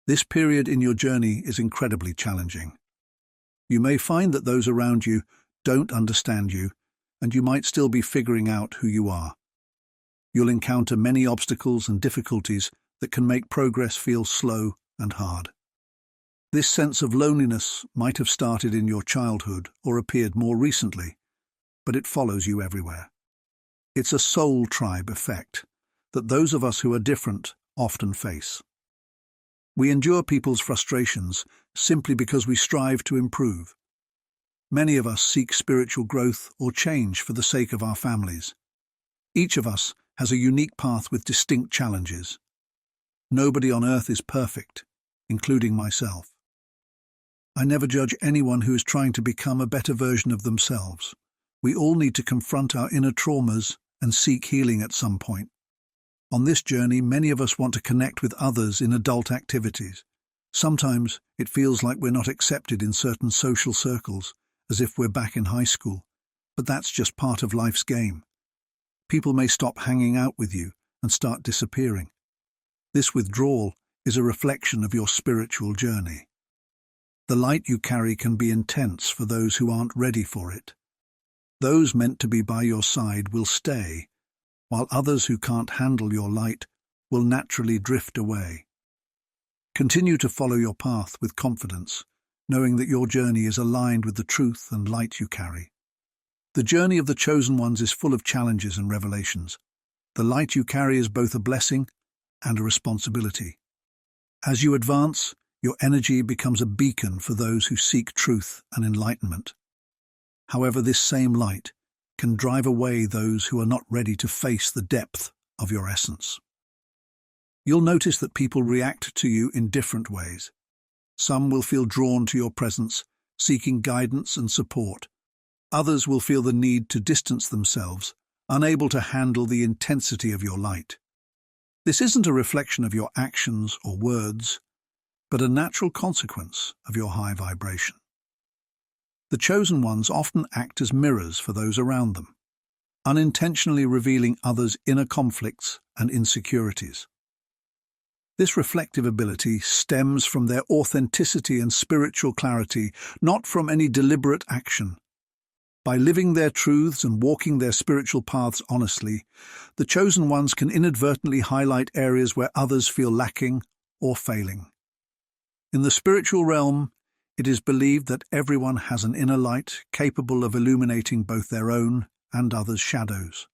This period in your journey is incredibly challenging. You may find that those around you don't understand you, and you might still be figuring out who you are. You'll encounter many obstacles and difficulties that can make progress feel slow and hard. This sense of loneliness might have started in your childhood or appeared more recently, but it follows you everywhere. It's a soul tribe effect that those of us who are different often face. We endure people's frustrations simply because we strive to improve. Many of us seek spiritual growth or change for the sake of our families. Each of us has a unique path with distinct challenges. Nobody on earth is perfect, including myself. I never judge anyone who is trying to become a better version of themselves. We all need to confront our inner traumas and seek healing at some point. On this journey, many of us want to connect with others in adult activities. Sometimes it feels like we're not accepted in certain social circles, as if we're back in high school. But that's just part of life's game. People may stop hanging out with you and start disappearing. This withdrawal is a reflection of your spiritual journey. The light you carry can be intense for those who aren't ready for it. Those meant to be by your side will stay, while others who can't handle your light will naturally drift away. Continue to follow your path with confidence, knowing that your journey is aligned with the truth and light you carry. The journey of the chosen ones is full of challenges and revelations. The light you carry is both a blessing and a responsibility. As you advance, your energy becomes a beacon for those who seek truth and enlightenment. However, this same light can drive away those who are not ready to face the depth of your essence. You'll notice that people react to you in different ways. Some will feel drawn to your presence, seeking guidance and support. Others will feel the need to distance themselves, unable to handle the intensity of your light. This isn't a reflection of your actions or words, but a natural consequence of your high vibration. The chosen ones often act as mirrors for those around them, unintentionally revealing others' inner conflicts and insecurities. This reflective ability stems from their authenticity and spiritual clarity, not from any deliberate action. By living their truths and walking their spiritual paths honestly, the chosen ones can inadvertently highlight areas where others feel lacking or failing. In the spiritual realm, it is believed that everyone has an inner light capable of illuminating both their own and others' shadows.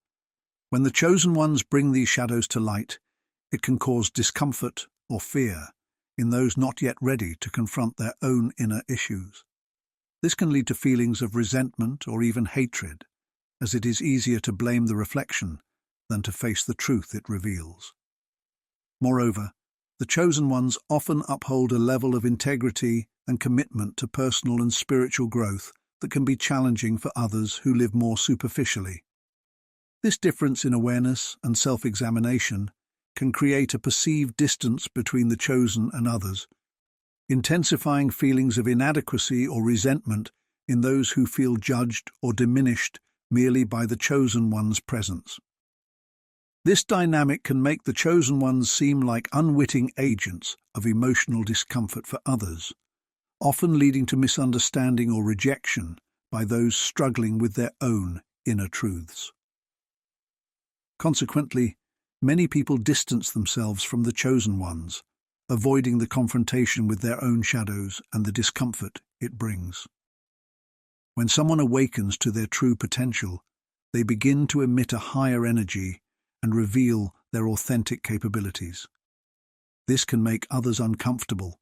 When the chosen ones bring these shadows to light, it can cause discomfort or fear in those not yet ready to confront their own inner issues. This can lead to feelings of resentment or even hatred, as it is easier to blame the reflection than to face the truth it reveals. Moreover, the chosen ones often uphold a level of integrity and commitment to personal and spiritual growth that can be challenging for others who live more superficially. This difference in awareness and self-examination can create a perceived distance between the chosen and others, intensifying feelings of inadequacy or resentment in those who feel judged or diminished merely by the chosen one's presence. This dynamic can make the chosen ones seem like unwitting agents of emotional discomfort for others, often leading to misunderstanding or rejection by those struggling with their own inner truths. Consequently, many people distance themselves from the chosen ones, avoiding the confrontation with their own shadows and the discomfort it brings. When someone awakens to their true potential, they begin to emit a higher energy and reveal their authentic capabilities. This can make others uncomfortable,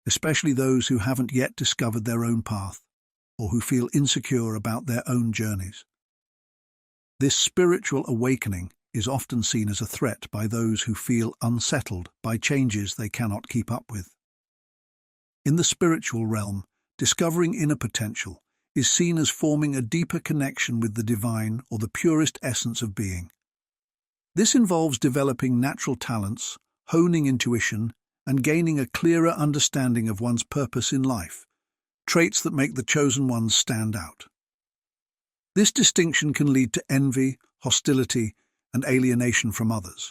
especially those who haven't yet discovered their own path or who feel insecure about their own journeys. This spiritual awakening is often seen as a threat by those who feel unsettled by changes they cannot keep up with. In the spiritual realm, discovering inner potential is seen as forming a deeper connection with the divine or the purest essence of being. This involves developing natural talents, honing intuition, and gaining a clearer understanding of one's purpose in life, traits that make the chosen ones stand out. This distinction can lead to envy, hostility, and alienation from others.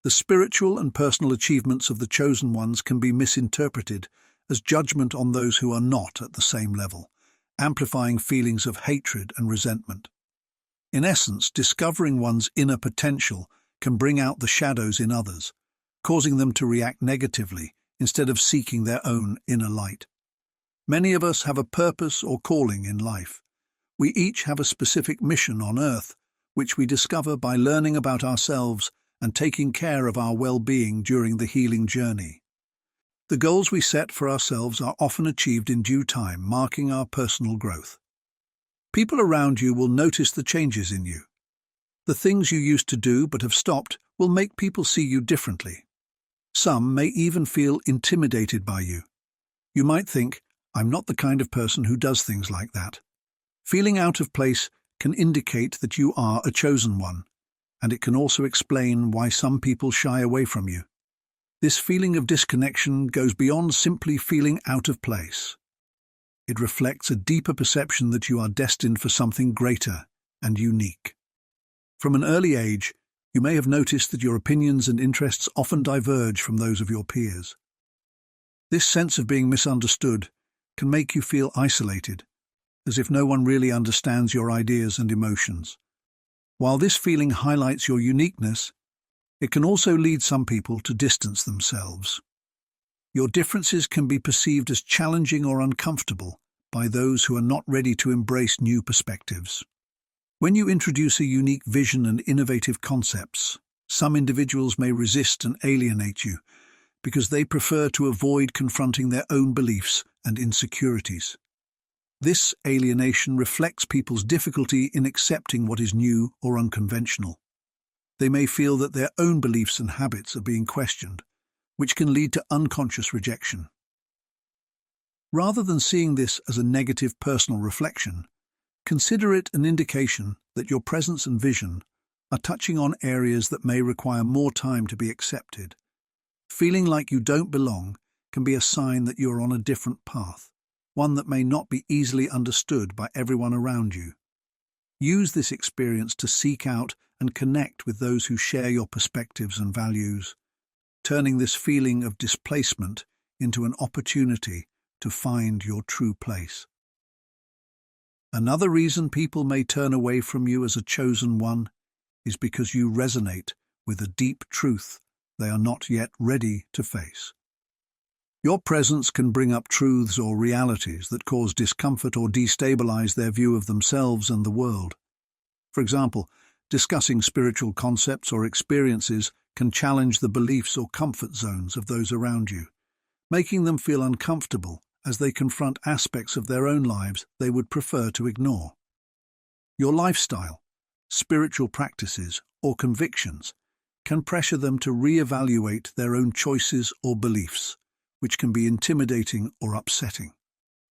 The spiritual and personal achievements of the chosen ones can be misinterpreted as judgment on those who are not at the same level, amplifying feelings of hatred and resentment. In essence, discovering one's inner potential can bring out the shadows in others, causing them to react negatively instead of seeking their own inner light. Many of us have a purpose or calling in life. We each have a specific mission on earth, which we discover by learning about ourselves and taking care of our well-being during the healing journey. The goals we set for ourselves are often achieved in due time, marking our personal growth. People around you will notice the changes in you. The things you used to do but have stopped will make people see you differently. Some may even feel intimidated by you. You might think, "I'm not the kind of person who does things like that." Feeling out of place can indicate that you are a chosen one, and it can also explain why some people shy away from you. This feeling of disconnection goes beyond simply feeling out of place. It reflects a deeper perception that you are destined for something greater and unique. From an early age, you may have noticed that your opinions and interests often diverge from those of your peers. This sense of being misunderstood can make you feel isolated, as if no one really understands your ideas and emotions. While this feeling highlights your uniqueness, it can also lead some people to distance themselves. Your differences can be perceived as challenging or uncomfortable by those who are not ready to embrace new perspectives. When you introduce a unique vision and innovative concepts, some individuals may resist and alienate you because they prefer to avoid confronting their own beliefs and insecurities. This alienation reflects people's difficulty in accepting what is new or unconventional. They may feel that their own beliefs and habits are being questioned, which can lead to unconscious rejection. Rather than seeing this as a negative personal reflection, consider it an indication that your presence and vision are touching on areas that may require more time to be accepted. Feeling like you don't belong can be a sign that you are on a different path, one that may not be easily understood by everyone around you. Use this experience to seek out and connect with those who share your perspectives and values, turning this feeling of displacement into an opportunity to find your true place. Another reason people may turn away from you as a chosen one is because you resonate with a deep truth they are not yet ready to face. Your presence can bring up truths or realities that cause discomfort or destabilize their view of themselves and the world. For example, discussing spiritual concepts or experiences can challenge the beliefs or comfort zones of those around you, making them feel uncomfortable as they confront aspects of their own lives they would prefer to ignore. Your lifestyle, spiritual practices, or convictions can pressure them to re-evaluate their own choices or beliefs, which can be intimidating or upsetting.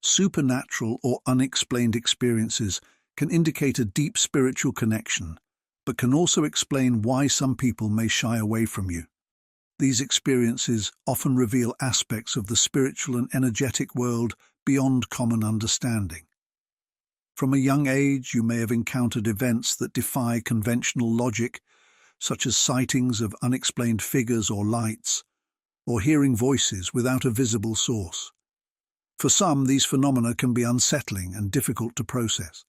Supernatural or unexplained experiences can indicate a deep spiritual connection, but can also explain why some people may shy away from you. These experiences often reveal aspects of the spiritual and energetic world beyond common understanding. From a young age, you may have encountered events that defy conventional logic, such as sightings of unexplained figures or lights, or hearing voices without a visible source. For some, these phenomena can be unsettling and difficult to process.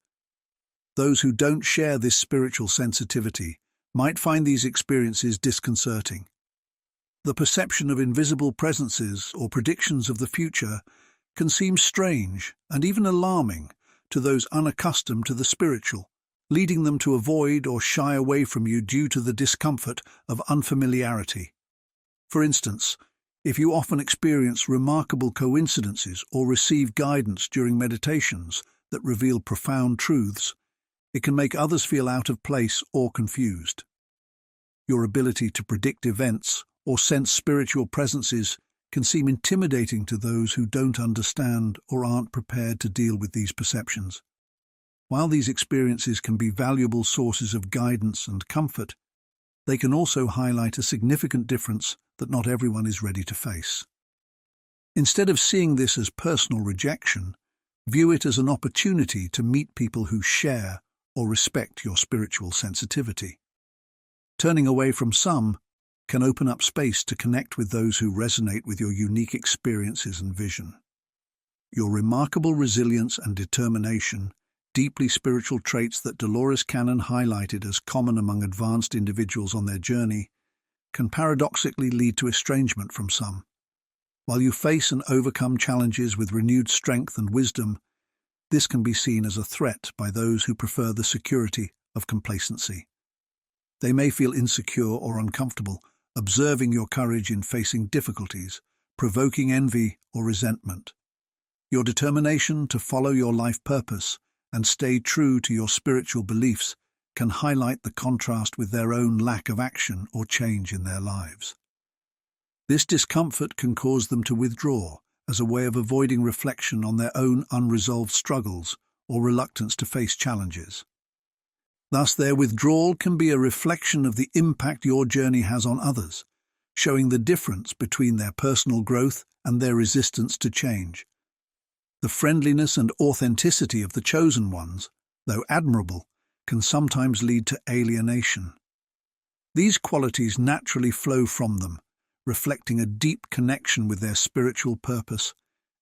Those who don't share this spiritual sensitivity might find these experiences disconcerting. The perception of invisible presences or predictions of the future can seem strange and even alarming to those unaccustomed to the spiritual, leading them to avoid or shy away from you due to the discomfort of unfamiliarity. For instance, if you often experience remarkable coincidences or receive guidance during meditations that reveal profound truths, it can make others feel out of place or confused. Your ability to predict events or sense spiritual presences can seem intimidating to those who don't understand or aren't prepared to deal with these perceptions. While these experiences can be valuable sources of guidance and comfort, they can also highlight a significant difference that not everyone is ready to face. Instead of seeing this as personal rejection, view it as an opportunity to meet people who share or respect your spiritual sensitivity. Turning away from some can open up space to connect with those who resonate with your unique experiences and vision. Your remarkable resilience and determination, deeply spiritual traits that Dolores Cannon highlighted as common among advanced individuals on their journey, can paradoxically lead to estrangement from some. While you face and overcome challenges with renewed strength and wisdom, this can be seen as a threat by those who prefer the security of complacency. They may feel insecure or uncomfortable, observing your courage in facing difficulties, provoking envy or resentment. Your determination to follow your life purpose and stay true to your spiritual beliefs can highlight the contrast with their own lack of action or change in their lives. This discomfort can cause them to withdraw as a way of avoiding reflection on their own unresolved struggles or reluctance to face challenges. Thus, their withdrawal can be a reflection of the impact your journey has on others, showing the difference between their personal growth and their resistance to change. The friendliness and authenticity of the chosen ones, though admirable, can sometimes lead to alienation. These qualities naturally flow from them, reflecting a deep connection with their spiritual purpose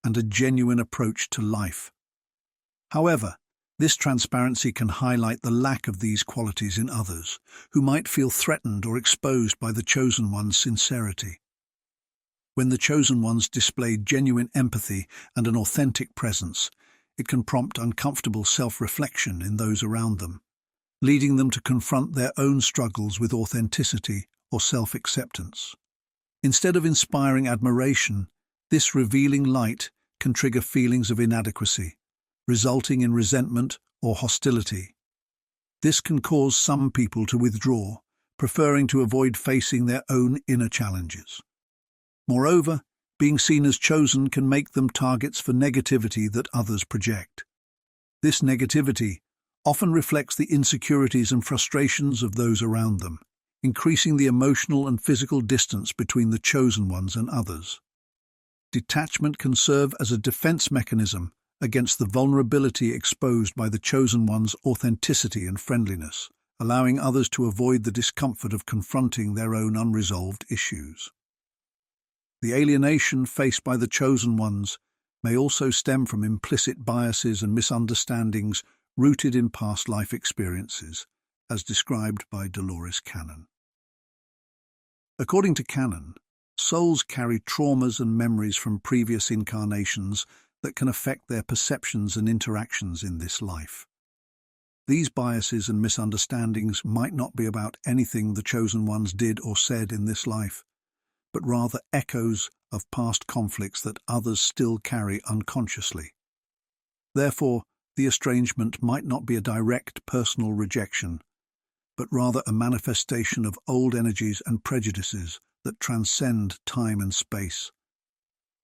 and a genuine approach to life. However, this transparency can highlight the lack of these qualities in others, who might feel threatened or exposed by the chosen one's sincerity. When the chosen ones display genuine empathy and an authentic presence, it can prompt uncomfortable self-reflection in those around them, leading them to confront their own struggles with authenticity or self-acceptance. Instead of inspiring admiration, this revealing light can trigger feelings of inadequacy, resulting in resentment or hostility. This can cause some people to withdraw, preferring to avoid facing their own inner challenges. Moreover, being seen as chosen can make them targets for negativity that others project. This negativity often reflects the insecurities and frustrations of those around them, increasing the emotional and physical distance between the chosen ones and others. Detachment can serve as a defense mechanism against the vulnerability exposed by the chosen one's authenticity and friendliness, allowing others to avoid the discomfort of confronting their own unresolved issues. The alienation faced by the chosen ones may also stem from implicit biases and misunderstandings rooted in past life experiences, as described by Dolores Cannon. According to Cannon, souls carry traumas and memories from previous incarnations that can affect their perceptions and interactions in this life. These biases and misunderstandings might not be about anything the chosen ones did or said in this life, but rather echoes of past conflicts that others still carry unconsciously. Therefore, the estrangement might not be a direct personal rejection, but rather a manifestation of old energies and prejudices that transcend time and space.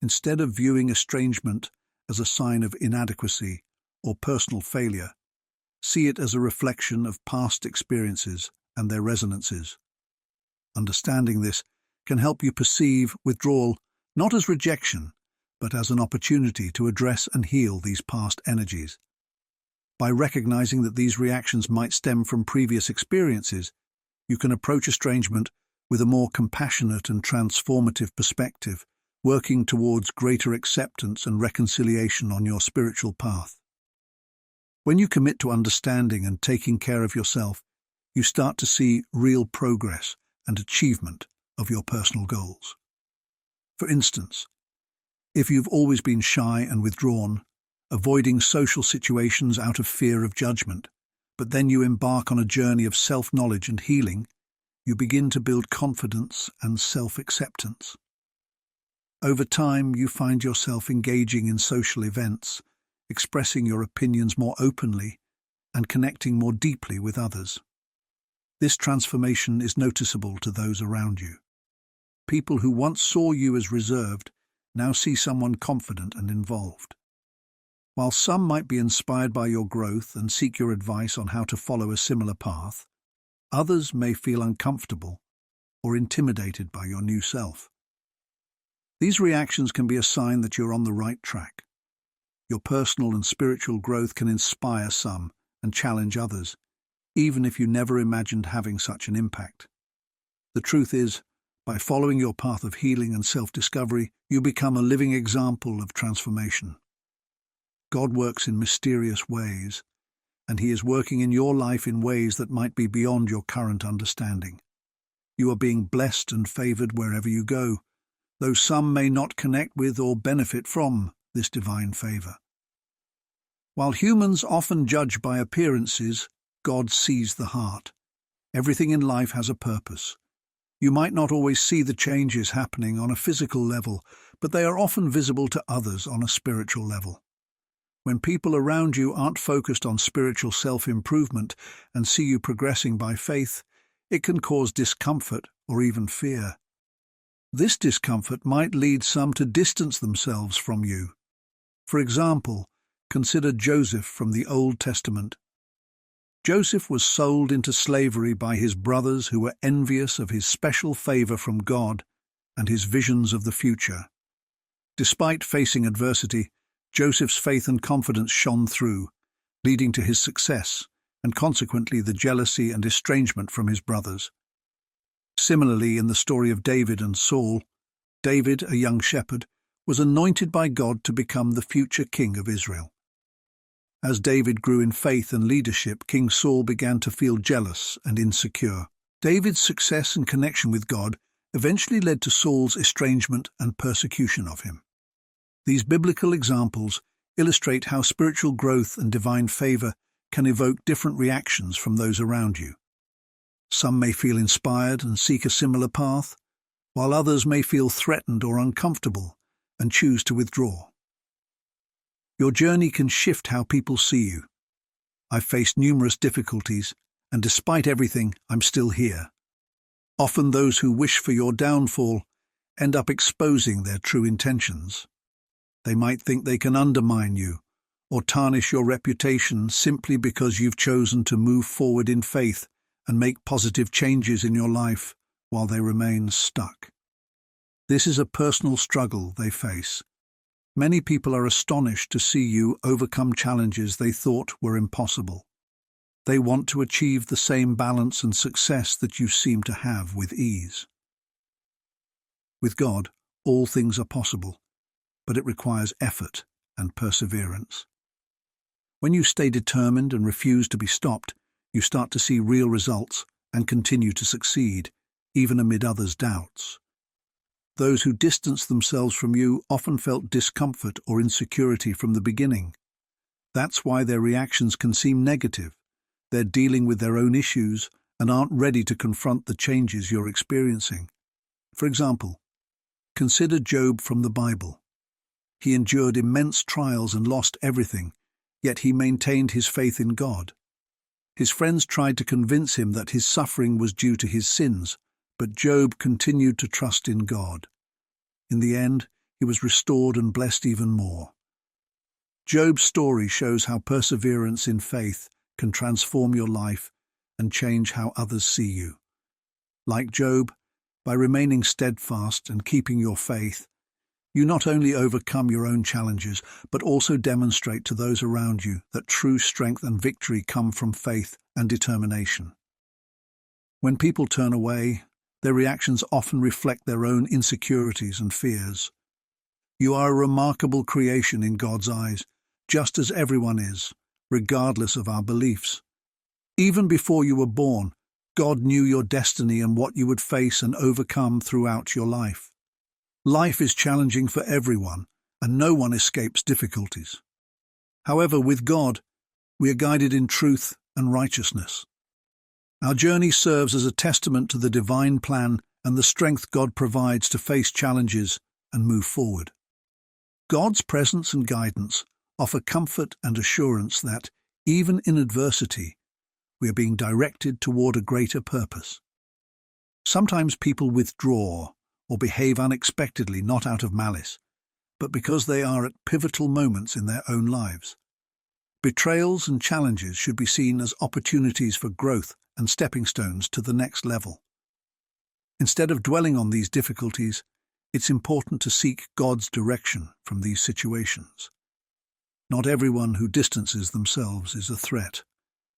Instead of viewing estrangement as a sign of inadequacy or personal failure, see it as a reflection of past experiences and their resonances. Understanding this can help you perceive withdrawal not as rejection, but as an opportunity to address and heal these past energies. By recognizing that these reactions might stem from previous experiences, you can approach estrangement with a more compassionate and transformative perspective, working towards greater acceptance and reconciliation on your spiritual path. When you commit to understanding and taking care of yourself, you start to see real progress and achievement of your personal goals. For instance, if you've always been shy and withdrawn, avoiding social situations out of fear of judgment, but then you embark on a journey of self-knowledge and healing, you begin to build confidence and self-acceptance. Over time, you find yourself engaging in social events, expressing your opinions more openly, and connecting more deeply with others. This transformation is noticeable to those around you. People who once saw you as reserved now see someone confident and involved. While some might be inspired by your growth and seek your advice on how to follow a similar path, others may feel uncomfortable or intimidated by your new self. These reactions can be a sign that you're on the right track. Your personal and spiritual growth can inspire some and challenge others, even if you never imagined having such an impact. The truth is, By following your path of healing and self-discovery, you become a living example of transformation. God works in mysterious ways, and He is working in your life in ways that might be beyond your current understanding. You are being blessed and favored wherever you go, though some may not connect with or benefit from this divine favor. While humans often judge by appearances, God sees the heart. Everything in life has a purpose. You might not always see the changes happening on a physical level, but they are often visible to others on a spiritual level. When people around you aren't focused on spiritual self-improvement and see you progressing by faith, it can cause discomfort or even fear. This discomfort might lead some to distance themselves from you. For example, consider Joseph from the Old Testament. Joseph was sold into slavery by his brothers who were envious of his special favor from God and his visions of the future. Despite facing adversity, Joseph's faith and confidence shone through, leading to his success and consequently the jealousy and estrangement from his brothers. Similarly, in the story of David and Saul, David, a young shepherd, was anointed by God to become the future king of Israel. As David grew in faith and leadership, King Saul began to feel jealous and insecure. David's success and connection with God eventually led to Saul's estrangement and persecution of him. These biblical examples illustrate how spiritual growth and divine favor can evoke different reactions from those around you. Some may feel inspired and seek a similar path, while others may feel threatened or uncomfortable and choose to withdraw. Your journey can shift how people see you. I've faced numerous difficulties, and despite everything, I'm still here. Often those who wish for your downfall end up exposing their true intentions. They might think they can undermine you or tarnish your reputation simply because you've chosen to move forward in faith and make positive changes in your life while they remain stuck. This is a personal struggle they face. Many people are astonished to see you overcome challenges they thought were impossible. They want to achieve the same balance and success that you seem to have with ease. With God, all things are possible, but it requires effort and perseverance. When you stay determined and refuse to be stopped, you start to see real results and continue to succeed, even amid others' doubts. Those who distance themselves from you often felt discomfort or insecurity from the beginning. That's why their reactions can seem negative. They're dealing with their own issues and aren't ready to confront the changes you're experiencing. For example, consider Job from the Bible. He endured immense trials and lost everything, yet he maintained his faith in God. His friends tried to convince him that his suffering was due to his sins, but Job continued to trust in God. In the end, he was restored and blessed even more. Job's story shows how perseverance in faith can transform your life and change how others see you. Like Job, by remaining steadfast and keeping your faith, you not only overcome your own challenges, but also demonstrate to those around you that true strength and victory come from faith and determination. When people turn away, their reactions often reflect their own insecurities and fears. You are a remarkable creation in God's eyes, just as everyone is, regardless of our beliefs. Even before you were born, God knew your destiny and what you would face and overcome throughout your life. Life is challenging for everyone, and no one escapes difficulties. However, with God, we are guided in truth and righteousness. Our journey serves as a testament to the divine plan and the strength God provides to face challenges and move forward. God's presence and guidance offer comfort and assurance that, even in adversity, we are being directed toward a greater purpose. Sometimes people withdraw or behave unexpectedly, not out of malice, but because they are at pivotal moments in their own lives. Betrayals and challenges should be seen as opportunities for growth and stepping stones to the next level. Instead of dwelling on these difficulties, it's important to seek God's direction from these situations. Not everyone who distances themselves is a threat.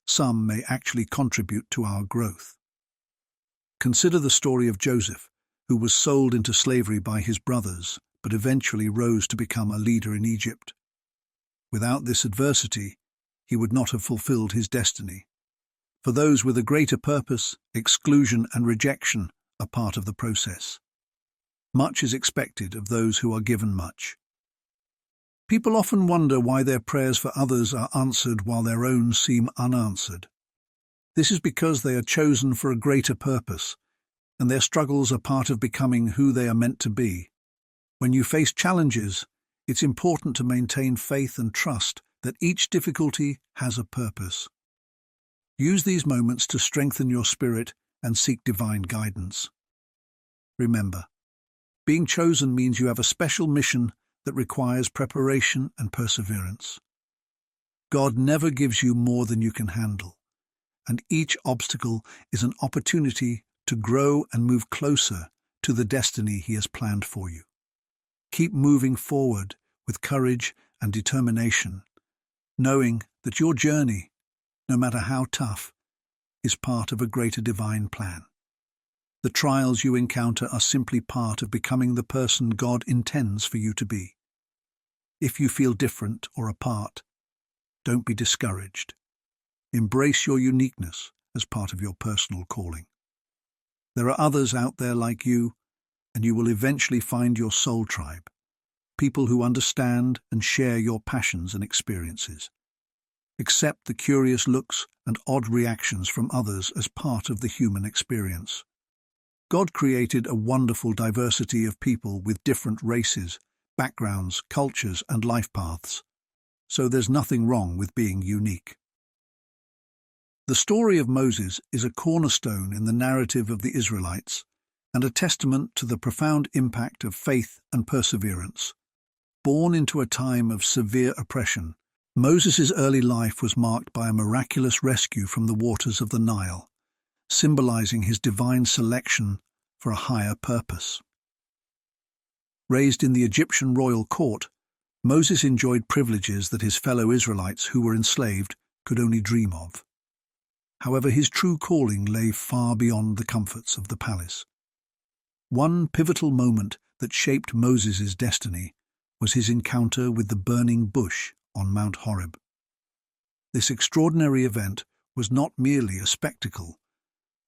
Some may actually contribute to our growth. Consider the story of Joseph, who was sold into slavery by his brothers, but eventually rose to become a leader in Egypt. Without this adversity, he would not have fulfilled his destiny. For those with a greater purpose, exclusion and rejection are part of the process. Much is expected of those who are given much. People often wonder why their prayers for others are answered while their own seem unanswered. This is because they are chosen for a greater purpose, and their struggles are part of becoming who they are meant to be. When you face challenges, it's important to maintain faith and trust that each difficulty has a purpose. Use these moments to strengthen your spirit and seek divine guidance. Remember, being chosen means you have a special mission that requires preparation and perseverance. God never gives you more than you can handle, and each obstacle is an opportunity to grow and move closer to the destiny He has planned for you. Keep moving forward with courage and determination, knowing that your journey, no matter how tough, is part of a greater divine plan. The trials you encounter are simply part of becoming the person God intends for you to be. If you feel different or apart, don't be discouraged. Embrace your uniqueness as part of your personal calling. There are others out there like you, and you will eventually find your soul tribe, people who understand and share your passions and experiences. Accept the curious looks and odd reactions from others as part of the human experience. God created a wonderful diversity of people with different races, backgrounds, cultures, and life paths, so there's nothing wrong with being unique. The story of Moses is a cornerstone in the narrative of the Israelites and a testament to the profound impact of faith and perseverance. Born into a time of severe oppression, Moses' early life was marked by a miraculous rescue from the waters of the Nile, symbolizing his divine selection for a higher purpose. Raised in the Egyptian royal court, Moses enjoyed privileges that his fellow Israelites who were enslaved could only dream of. However, his true calling lay far beyond the comforts of the palace. One pivotal moment that shaped Moses' destiny was his encounter with the burning bush on Mount Horeb. This extraordinary event was not merely a spectacle,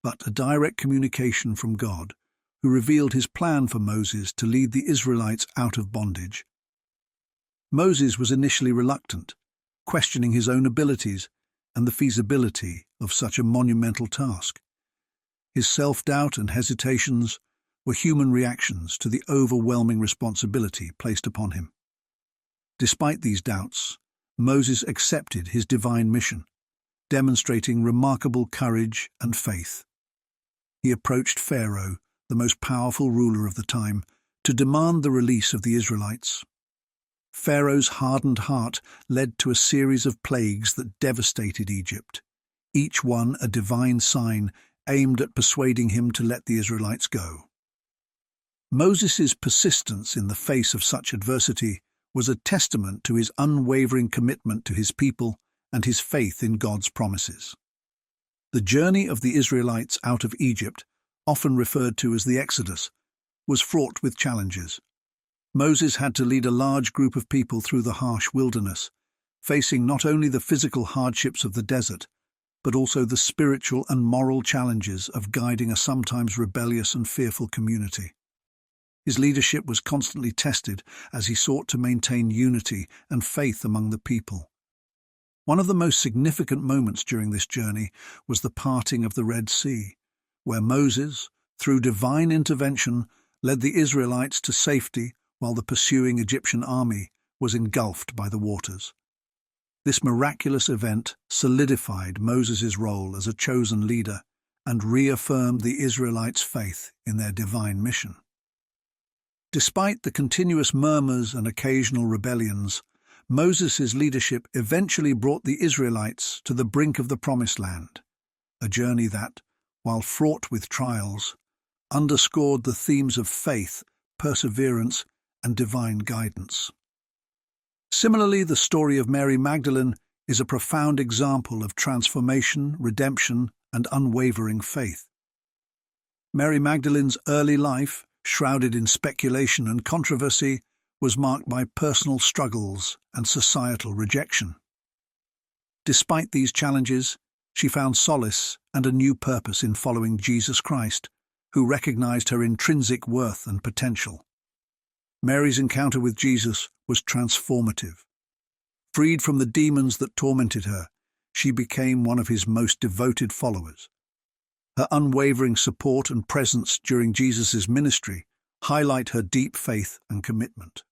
but a direct communication from God, who revealed his plan for Moses to lead the Israelites out of bondage. Moses was initially reluctant, questioning his own abilities and the feasibility of such a monumental task. His self-doubt and hesitations were human reactions to the overwhelming responsibility placed upon him. Despite these doubts, Moses accepted his divine mission, demonstrating remarkable courage and faith. He approached Pharaoh, the most powerful ruler of the time, to demand the release of the Israelites. Pharaoh's hardened heart led to a series of plagues that devastated Egypt, each one a divine sign aimed at persuading him to let the Israelites go. Moses' persistence in the face of such adversity was a testament to his unwavering commitment to his people and his faith in God's promises. The journey of the Israelites out of Egypt, often referred to as the Exodus, was fraught with challenges. Moses had to lead a large group of people through the harsh wilderness, facing not only the physical hardships of the desert, but also the spiritual and moral challenges of guiding a sometimes rebellious and fearful community. His leadership was constantly tested as he sought to maintain unity and faith among the people. One of the most significant moments during this journey was the parting of the Red Sea, where Moses, through divine intervention, led the Israelites to safety while the pursuing Egyptian army was engulfed by the waters. This miraculous event solidified Moses' role as a chosen leader and reaffirmed the Israelites' faith in their divine mission. Despite the continuous murmurs and occasional rebellions, Moses' leadership eventually brought the Israelites to the brink of the Promised Land, a journey that, while fraught with trials, underscored the themes of faith, perseverance, and divine guidance. Similarly, the story of Mary Magdalene is a profound example of transformation, redemption, and unwavering faith. Mary Magdalene's early life, shrouded in speculation and controversy, was marked by personal struggles and societal rejection. Despite these challenges, she found solace and a new purpose in following Jesus Christ, who recognized her intrinsic worth and potential. Mary's encounter with Jesus was transformative. Freed from the demons that tormented her, she became one of his most devoted followers. Her unwavering support and presence during Jesus' ministry highlight her deep faith and commitment.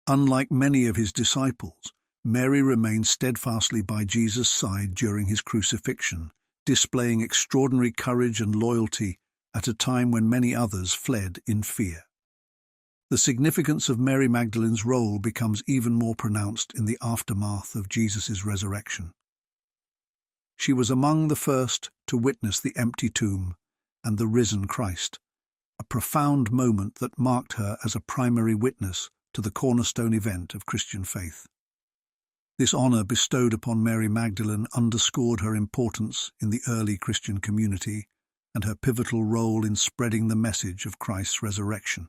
Unlike many of his disciples, Mary remained steadfastly by Jesus' side during his crucifixion, displaying extraordinary courage and loyalty at a time when many others fled in fear. The significance of Mary Magdalene's role becomes even more pronounced in the aftermath of Jesus' resurrection. She was among the first to witness the empty tomb and the risen Christ, a profound moment that marked her as a primary witness to the cornerstone event of Christian faith. This honor bestowed upon Mary Magdalene underscored her importance in the early Christian community and her pivotal role in spreading the message of Christ's resurrection.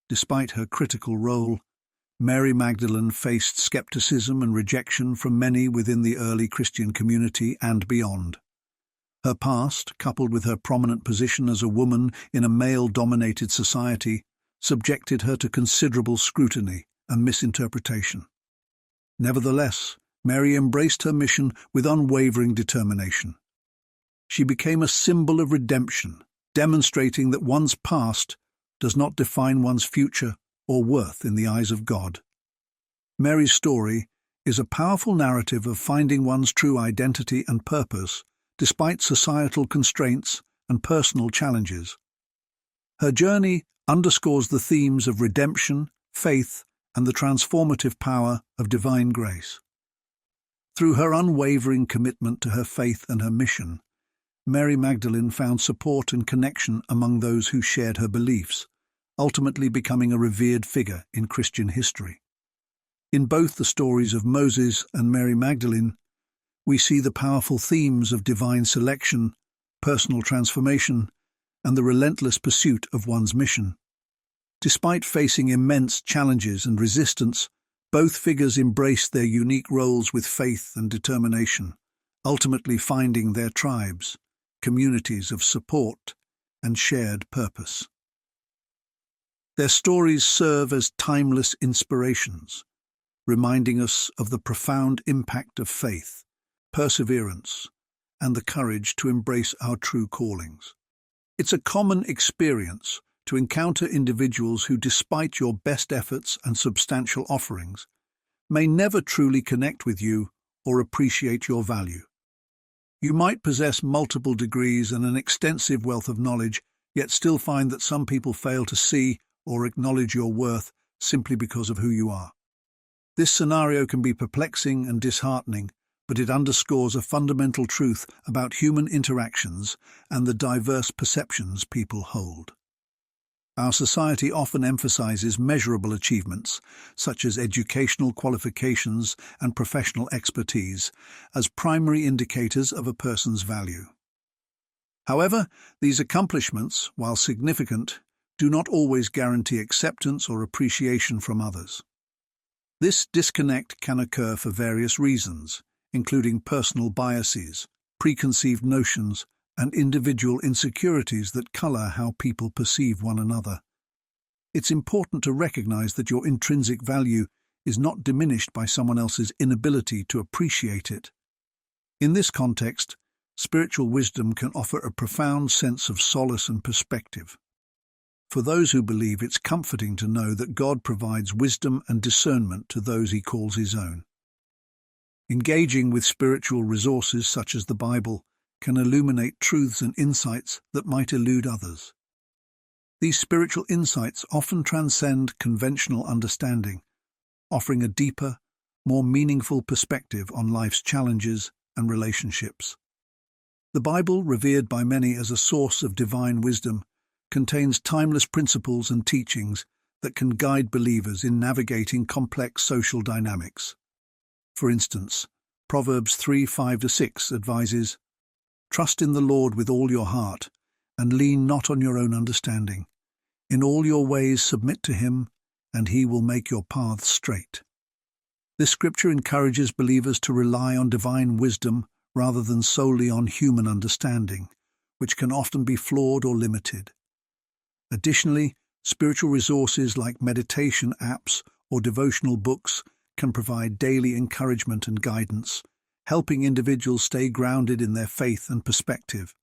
Despite her critical role, Mary Magdalene faced skepticism and rejection from many within the early Christian community and beyond. Her past, coupled with her prominent position as a woman in a male-dominated society, subjected her to considerable scrutiny and misinterpretation. Nevertheless, Mary embraced her mission with unwavering determination. She became a symbol of redemption, demonstrating that one's past does not define one's future or worth in the eyes of God. Mary's story is a powerful narrative of finding one's true identity and purpose despite societal constraints and personal challenges. Her journey underscores the themes of redemption, faith, and the transformative power of divine grace. Through her unwavering commitment to her faith and her mission, Mary Magdalene found support and connection among those who shared her beliefs, ultimately becoming a revered figure in Christian history. In both the stories of Moses and Mary Magdalene, we see the powerful themes of divine selection, personal transformation, and the relentless pursuit of one's mission. Despite facing immense challenges and resistance, both figures embraced their unique roles with faith and determination, ultimately finding their tribes, communities of support, and shared purpose. Their stories serve as timeless inspirations, reminding us of the profound impact of faith, perseverance, and the courage to embrace our true callings. It's a common experience to encounter individuals who, despite your best efforts and substantial offerings, may never truly connect with you or appreciate your value. You might possess multiple degrees and an extensive wealth of knowledge, yet still find that some people fail to see or acknowledge your worth simply because of who you are. This scenario can be perplexing and disheartening, but it underscores a fundamental truth about human interactions and the diverse perceptions people hold. Our society often emphasizes measurable achievements, such as educational qualifications and professional expertise, as primary indicators of a person's value. However, these accomplishments, while significant, do not always guarantee acceptance or appreciation from others. This disconnect can occur for various reasons, including personal biases, preconceived notions, and individual insecurities that color how people perceive one another. It's important to recognize that your intrinsic value is not diminished by someone else's inability to appreciate it. In this context, spiritual wisdom can offer a profound sense of solace and perspective. For those who believe, it's comforting to know that God provides wisdom and discernment to those he calls his own. Engaging with spiritual resources such as the Bible can illuminate truths and insights that might elude others. These spiritual insights often transcend conventional understanding, offering a deeper, more meaningful perspective on life's challenges and relationships. The Bible, revered by many as a source of divine wisdom, contains timeless principles and teachings that can guide believers in navigating complex social dynamics. For instance, Proverbs 3:5-6 advises, "Trust in the Lord with all your heart, and lean not on your own understanding. In all your ways submit to him, and he will make your paths straight. This scripture encourages believers to rely on divine wisdom rather than solely on human understanding, which can often be flawed or limited. Additionally, spiritual resources like meditation apps or devotional books can provide daily encouragement and guidance, helping individuals stay grounded in their faith and perspective.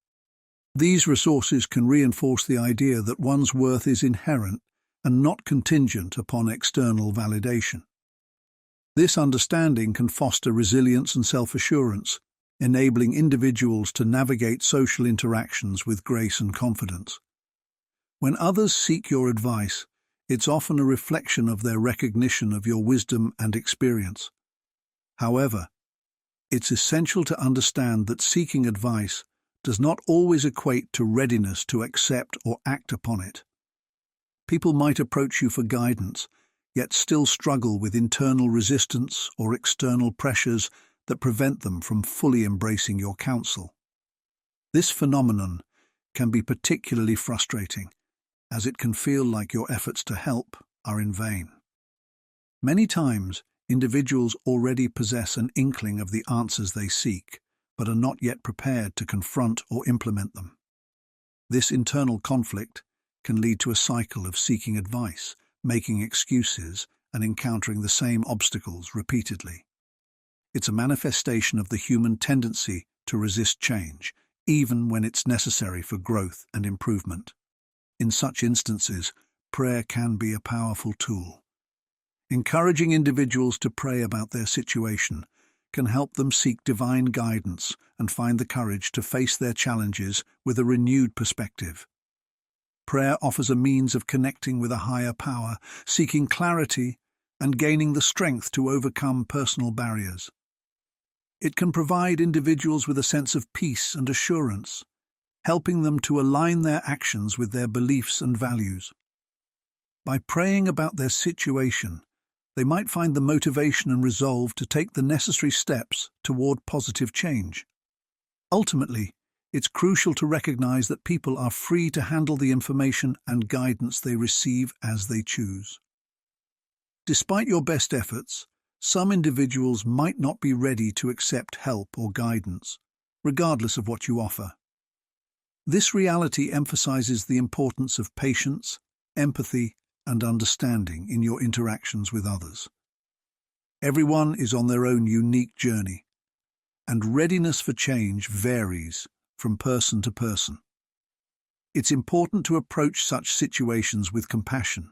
These resources can reinforce the idea that one's worth is inherent and not contingent upon external validation. This understanding can foster resilience and self-assurance, enabling individuals to navigate social interactions with grace and confidence. When others seek your advice, it's often a reflection of their recognition of your wisdom and experience. However, it's essential to understand that seeking advice does not always equate to readiness to accept or act upon it. People might approach you for guidance, yet still struggle with internal resistance or external pressures that prevent them from fully embracing your counsel. This phenomenon can be particularly frustrating, as it can feel like your efforts to help are in vain. Many times, individuals already possess an inkling of the answers they seek, but are not yet prepared to confront or implement them. This internal conflict can lead to a cycle of seeking advice, making excuses, and encountering the same obstacles repeatedly. It's a manifestation of the human tendency to resist change, even when it's necessary for growth and improvement. In such instances, prayer can be a powerful tool. Encouraging individuals to pray about their situation can help them seek divine guidance and find the courage to face their challenges with a renewed perspective. Prayer offers a means of connecting with a higher power, seeking clarity, and gaining the strength to overcome personal barriers. It can provide individuals with a sense of peace and assurance, helping them to align their actions with their beliefs and values. By praying about their situation, they might find the motivation and resolve to take the necessary steps toward positive change. Ultimately, it's crucial to recognize that people are free to handle the information and guidance they receive as they choose. Despite your best efforts, some individuals might not be ready to accept help or guidance, regardless of what you offer. This reality emphasizes the importance of patience, empathy, and understanding in your interactions with others. Everyone is on their own unique journey, and readiness for change varies from person to person. It's important to approach such situations with compassion,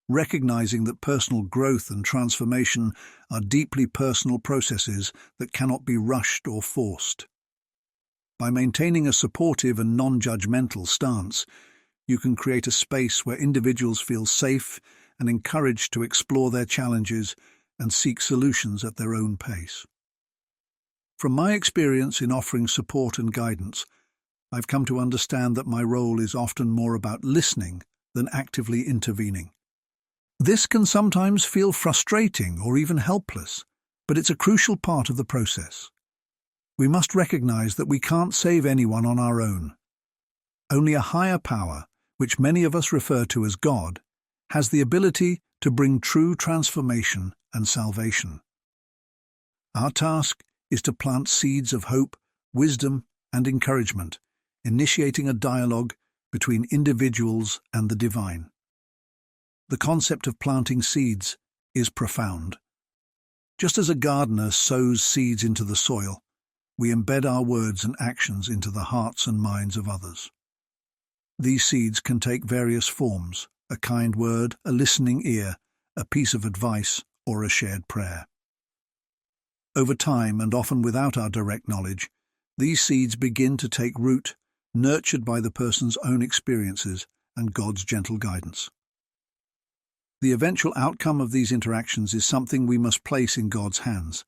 recognizing that personal growth and transformation are deeply personal processes that cannot be rushed or forced. By maintaining a supportive and non-judgmental stance, you can create a space where individuals feel safe and encouraged to explore their challenges and seek solutions at their own pace. From my experience in offering support and guidance, I've come to understand that my role is often more about listening than actively intervening. This can sometimes feel frustrating or even helpless, but it's a crucial part of the process. We must recognize that we can't save anyone on our own. Only a higher power, which many of us refer to as God, has the ability to bring true transformation and salvation. Our task is to plant seeds of hope, wisdom, and encouragement, initiating a dialogue between individuals and the divine. The concept of planting seeds is profound. Just as a gardener sows seeds into the soil, we embed our words and actions into the hearts and minds of others. These seeds can take various forms: a kind word, a listening ear, a piece of advice, or a shared prayer. Over time, and often without our direct knowledge, these seeds begin to take root, nurtured by the person's own experiences and God's gentle guidance. The eventual outcome of these interactions is something we must place in God's hands,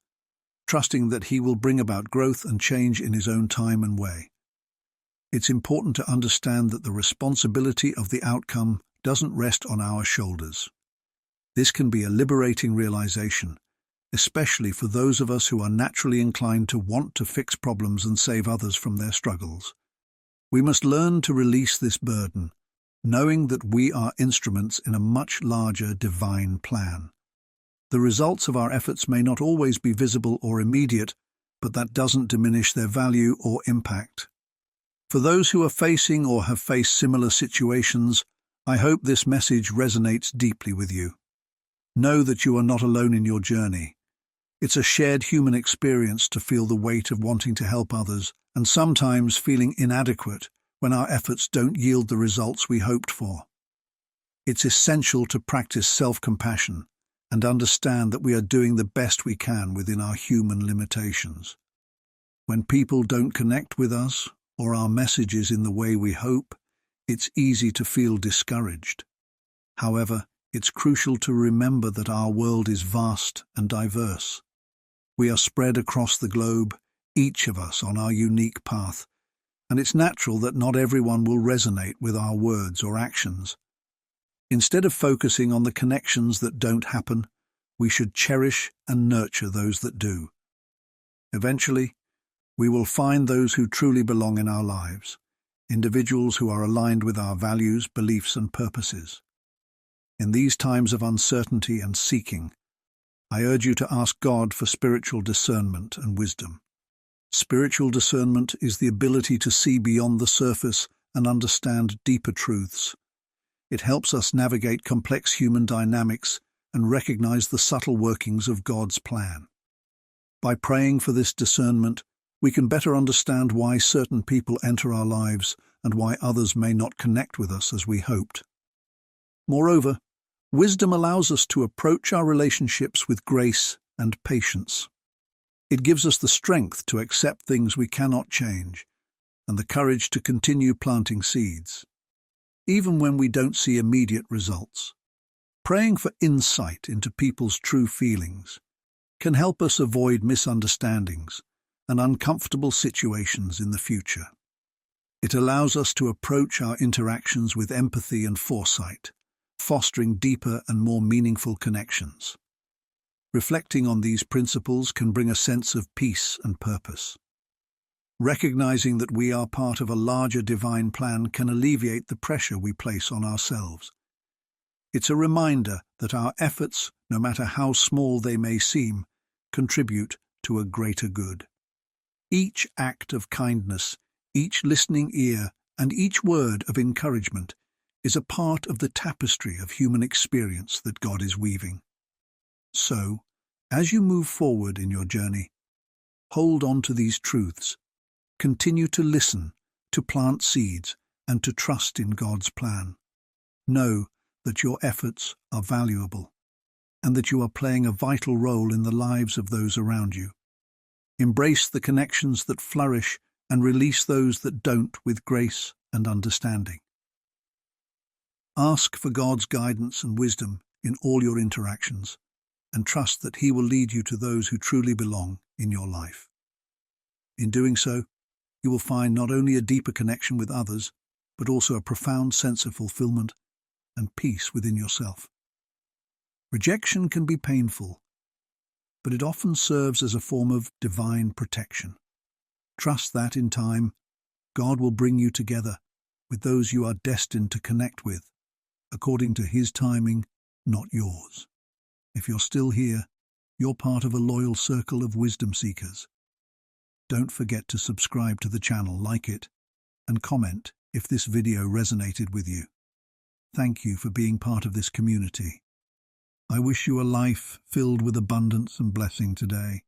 trusting that He will bring about growth and change in His own time and way. It's important to understand that the responsibility of the outcome doesn't rest on our shoulders. This can be a liberating realization, especially for those of us who are naturally inclined to want to fix problems and save others from their struggles. We must learn to release this burden, knowing that we are instruments in a much larger divine plan. The results of our efforts may not always be visible or immediate, but that doesn't diminish their value or impact. For those who are facing or have faced similar situations, I hope this message resonates deeply with you. Know that you are not alone in your journey. It's a shared human experience to feel the weight of wanting to help others and sometimes feeling inadequate when our efforts don't yield the results we hoped for. It's essential to practice self-compassion and understand that we are doing the best we can within our human limitations. When people don't connect with us or our messages in the way we hope, it's easy to feel discouraged. However, it's crucial to remember that our world is vast and diverse. We are spread across the globe, each of us on our unique path, and it's natural that not everyone will resonate with our words or actions. Instead of focusing on the connections that don't happen, we should cherish and nurture those that do. Eventually, we will find those who truly belong in our lives, individuals who are aligned with our values, beliefs, and purposes. In these times of uncertainty and seeking, I urge you to ask God for spiritual discernment and wisdom. Spiritual discernment is the ability to see beyond the surface and understand deeper truths. It helps us navigate complex human dynamics and recognize the subtle workings of God's plan. By praying for this discernment, we can better understand why certain people enter our lives and why others may not connect with us as we hoped. Moreover, wisdom allows us to approach our relationships with grace and patience. It gives us the strength to accept things we cannot change and the courage to continue planting seeds, even when we don't see immediate results. Praying for insight into people's true feelings can help us avoid misunderstandings and uncomfortable situations in the future. It allows us to approach our interactions with empathy and foresight, fostering deeper and more meaningful connections. Reflecting on these principles can bring a sense of peace and purpose. Recognizing that we are part of a larger divine plan can alleviate the pressure we place on ourselves. It's a reminder that our efforts, no matter how small they may seem, contribute to a greater good. Each act of kindness, each listening ear, and each word of encouragement is a part of the tapestry of human experience that God is weaving. So, as you move forward in your journey, hold on to these truths. Continue to listen, to plant seeds, and to trust in God's plan. Know that your efforts are valuable, and that you are playing a vital role in the lives of those around you. Embrace the connections that flourish and release those that don't with grace and understanding. Ask for God's guidance and wisdom in all your interactions, and trust that He will lead you to those who truly belong in your life. In doing so, you will find not only a deeper connection with others, but also a profound sense of fulfillment and peace within yourself. Rejection can be painful, but it often serves as a form of divine protection. Trust that in time, God will bring you together with those you are destined to connect with, according to His timing, not yours. If you're still here, you're part of a loyal circle of wisdom seekers. Don't forget to subscribe to the channel, like it, and comment if this video resonated with you. Thank you for being part of this community. I wish you a life filled with abundance and blessing today.